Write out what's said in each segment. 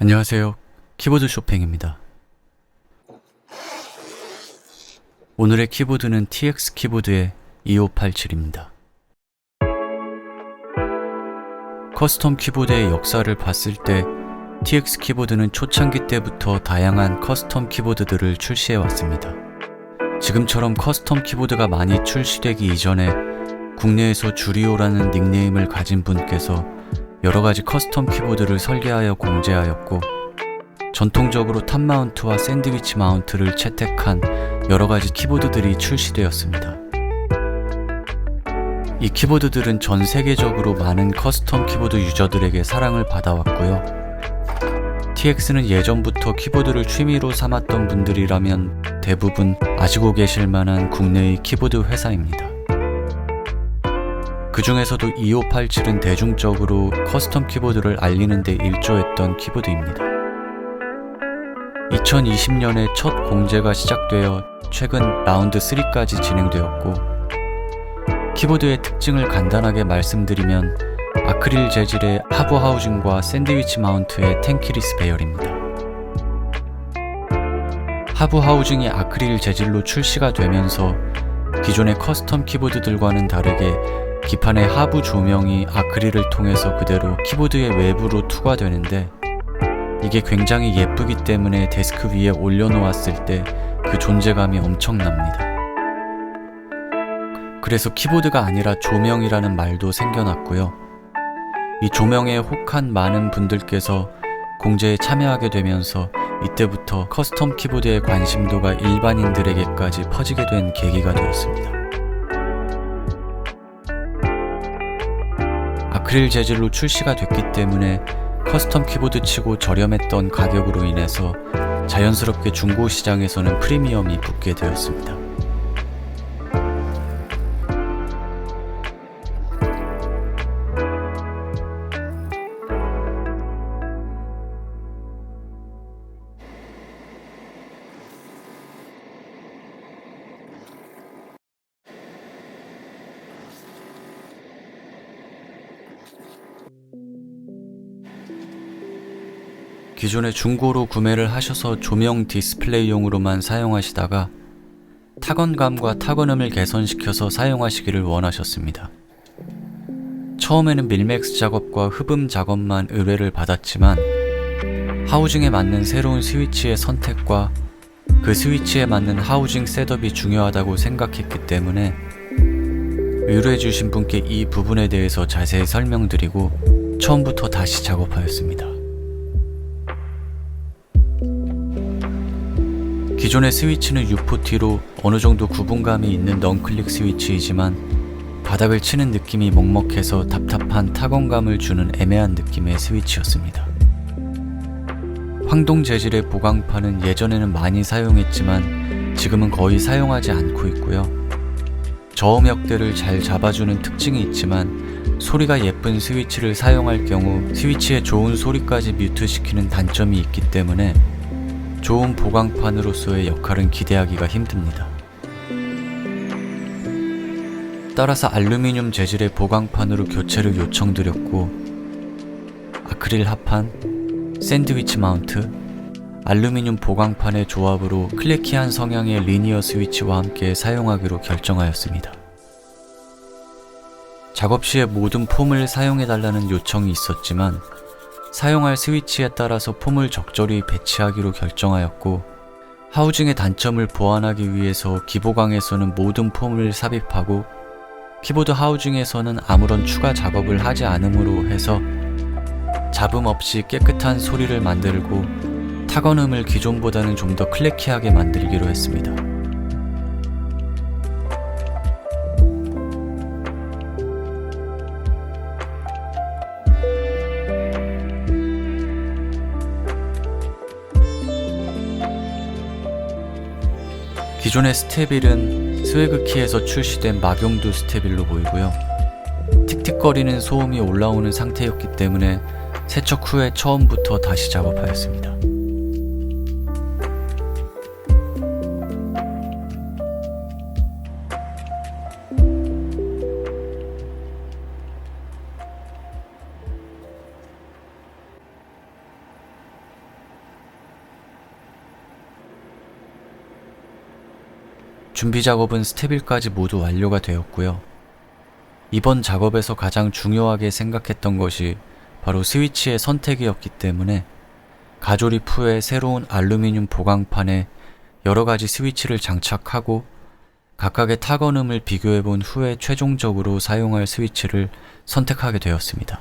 안녕하세요. 키보드 쇼팽입니다. 오늘의 키보드는 TX 키보드의 2587입니다. 커스텀 키보드의 역사를 봤을 때 TX 키보드는 초창기 때부터 다양한 커스텀 키보드들을 출시해왔습니다. 지금처럼 커스텀 키보드가 많이 출시되기 이전에 국내에서 주리오라는 닉네임을 가진 분께서 여러가지 커스텀 키보드를 설계하여 공제하였고, 전통적으로 탑 마운트와 샌드위치 마운트를 채택한 여러가지 키보드들이 출시되었습니다. 이 키보드들은 전 세계적으로 많은 커스텀 키보드 유저들에게 사랑을 받아왔고요. TX는 예전부터 키보드를 취미로 삼았던 분들이라면 대부분 아시고 계실 만한 국내의 키보드 회사입니다. 그 중에서도 2587은 대중적으로 커스텀 키보드를 알리는 데 일조했던 키보드입니다. 2020년에 첫 공제가 시작되어 최근 라운드 3까지 진행되었고, 키보드의 특징을 간단하게 말씀드리면 아크릴 재질의 하부 하우징과 샌드위치 마운트의 텐키리스 배열입니다. 하부 하우징이 아크릴 재질로 출시가 되면서 기존의 커스텀 키보드들과는 다르게 기판의 하부 조명이 아크릴을 통해서 그대로 키보드의 외부로 투과되는데, 이게 굉장히 예쁘기 때문에 데스크 위에 올려놓았을 때 그 존재감이 엄청납니다. 그래서 키보드가 아니라 조명이라는 말도 생겨났고요. 이 조명에 혹한 많은 분들께서 공제에 참여하게 되면서 이때부터 커스텀 키보드의 관심도가 일반인들에게까지 퍼지게 된 계기가 되었습니다. 아크릴 재질로 출시가 됐기 때문에 커스텀 키보드 치고 저렴했던 가격으로 인해서 자연스럽게 중고 시장에서는 프리미엄이 붙게 되었습니다. 기존에 중고로 구매를 하셔서 조명 디스플레이용으로만 사용하시다가 타건감과 타건음을 개선시켜서 사용하시기를 원하셨습니다. 처음에는 밀맥스 작업과 흡음 작업만 의뢰를 받았지만 하우징에 맞는 새로운 스위치의 선택과 그 스위치에 맞는 하우징 셋업이 중요하다고 생각했기 때문에 의뢰해주신 분께 이 부분에 대해서 자세히 설명드리고 처음부터 다시 작업하였습니다. 기존의 스위치는 U40로 어느정도 구분감이 있는 넌클릭 스위치이지만 바닥을 치는 느낌이 먹먹해서 답답한 타건감을 주는 애매한 느낌의 스위치였습니다. 황동 재질의 보강판은 예전에는 많이 사용했지만 지금은 거의 사용하지 않고 있고요. 저음역대를 잘 잡아주는 특징이 있지만 소리가 예쁜 스위치를 사용할 경우 스위치의 좋은 소리까지 뮤트시키는 단점이 있기 때문에 좋은 보강판으로서의 역할은 기대하기가 힘듭니다. 따라서 알루미늄 재질의 보강판으로 교체를 요청드렸고, 아크릴 합판, 샌드위치 마운트, 알루미늄 보강판의 조합으로 클래키한 성향의 리니어 스위치와 함께 사용하기로 결정하였습니다. 작업 시에 모든 폼을 사용해달라는 요청이 있었지만 사용할 스위치에 따라서 폼을 적절히 배치하기로 결정하였고, 하우징의 단점을 보완하기 위해서 기보강에서는 모든 폼을 삽입하고 키보드 하우징에서는 아무런 추가 작업을 하지 않음으로 해서 잡음 없이 깨끗한 소리를 만들고 타건음을 기존보다는 좀 더 클래키하게 만들기로 했습니다. 기존의 스테빌은 스웨그키에서 출시된 막용두 스테빌로 보이고요. 틱틱거리는 소음이 올라오는 상태였기 때문에 세척 후에 처음부터 다시 작업하였습니다. 준비 작업은 스텝 1까지 모두 완료가 되었고요. 이번 작업에서 가장 중요하게 생각했던 것이 바로 스위치의 선택이었기 때문에 가조립 후에 새로운 알루미늄 보강판에 여러가지 스위치를 장착하고 각각의 타건음을 비교해본 후에 최종적으로 사용할 스위치를 선택하게 되었습니다.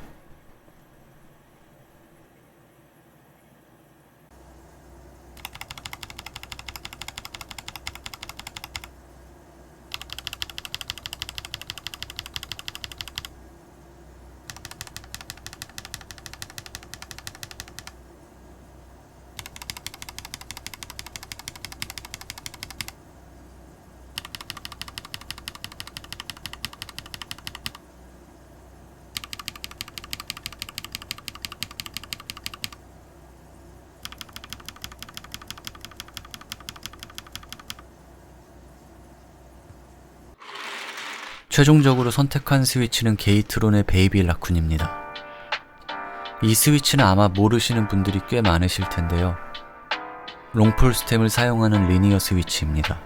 최종적으로 선택한 스위치는 게이트론의 베이비 라쿤입니다. 이 스위치는 아마 모르시는 분들이 꽤 많으실 텐데요. 롱폴 스템을 사용하는 리니어 스위치입니다.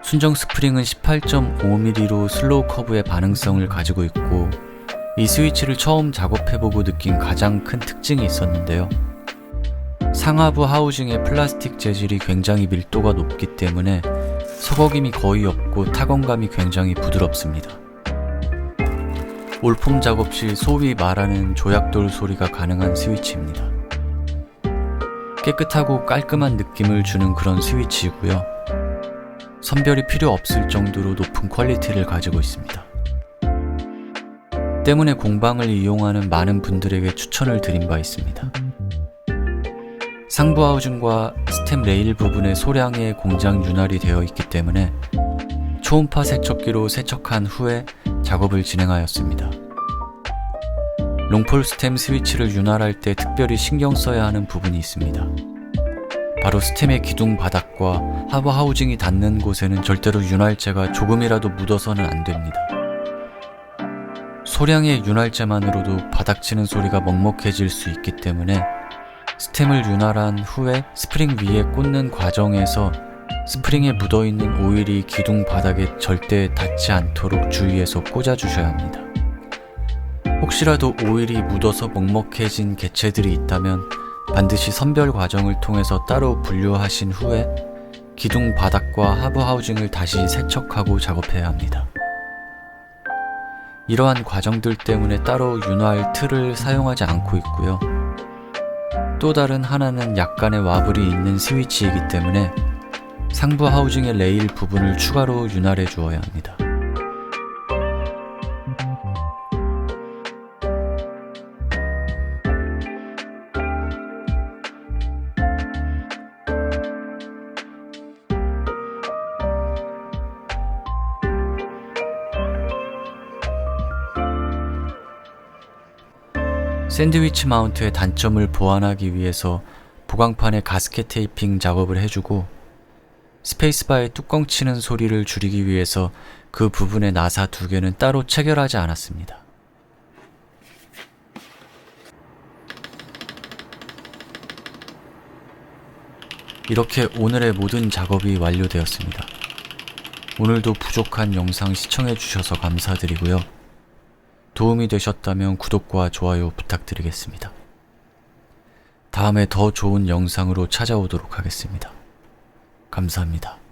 순정 스프링은 18.5mm로 슬로우 커브의 반응성을 가지고 있고 이 스위치를 처음 작업해보고 느낀 가장 큰 특징이 있었는데요. 상하부 하우징의 플라스틱 재질이 굉장히 밀도가 높기 때문에 서걱임이 거의 없고 타건감이 굉장히 부드럽습니다. 올폼 작업 시 소위 말하는 조약돌 소리가 가능한 스위치입니다. 깨끗하고 깔끔한 느낌을 주는 그런 스위치이고요. 선별이 필요 없을 정도로 높은 퀄리티를 가지고 있습니다. 때문에 공방을 이용하는 많은 분들에게 추천을 드린 바 있습니다. 상부 하우징과 스템 레일 부분에 소량의 공장 윤활이 되어 있기 때문에 초음파 세척기로 세척한 후에 작업을 진행하였습니다. 롱폴 스템 스위치를 윤활할 때 특별히 신경 써야 하는 부분이 있습니다. 바로 스템의 기둥 바닥과 하부 하우징이 닿는 곳에는 절대로 윤활제가 조금이라도 묻어서는 안 됩니다. 소량의 윤활제만으로도 바닥치는 소리가 먹먹해질 수 있기 때문에 스템을 윤활한 후에 스프링 위에 꽂는 과정에서 스프링에 묻어있는 오일이 기둥 바닥에 절대 닿지 않도록 주의해서 꽂아주셔야 합니다. 혹시라도 오일이 묻어서 먹먹해진 개체들이 있다면 반드시 선별 과정을 통해서 따로 분류하신 후에 기둥 바닥과 하부 하우징을 다시 세척하고 작업해야 합니다. 이러한 과정들 때문에 따로 윤활 틀을 사용하지 않고 있고요. 또 다른 하나는 약간의 와블이 있는 스위치이기 때문에 상부 하우징의 레일 부분을 추가로 윤활해 주어야 합니다. 샌드위치 마운트의 단점을 보완하기 위해서 보강판에 가스켓 테이핑 작업을 해주고 스페이스바에 뚜껑 치는 소리를 줄이기 위해서 그 부분의 나사 2개는 따로 체결하지 않았습니다. 이렇게 오늘의 모든 작업이 완료되었습니다. 오늘도 부족한 영상 시청해주셔서 감사드리고요. 도움이 되셨다면 구독과 좋아요 부탁드리겠습니다. 다음에 더 좋은 영상으로 찾아오도록 하겠습니다. 감사합니다.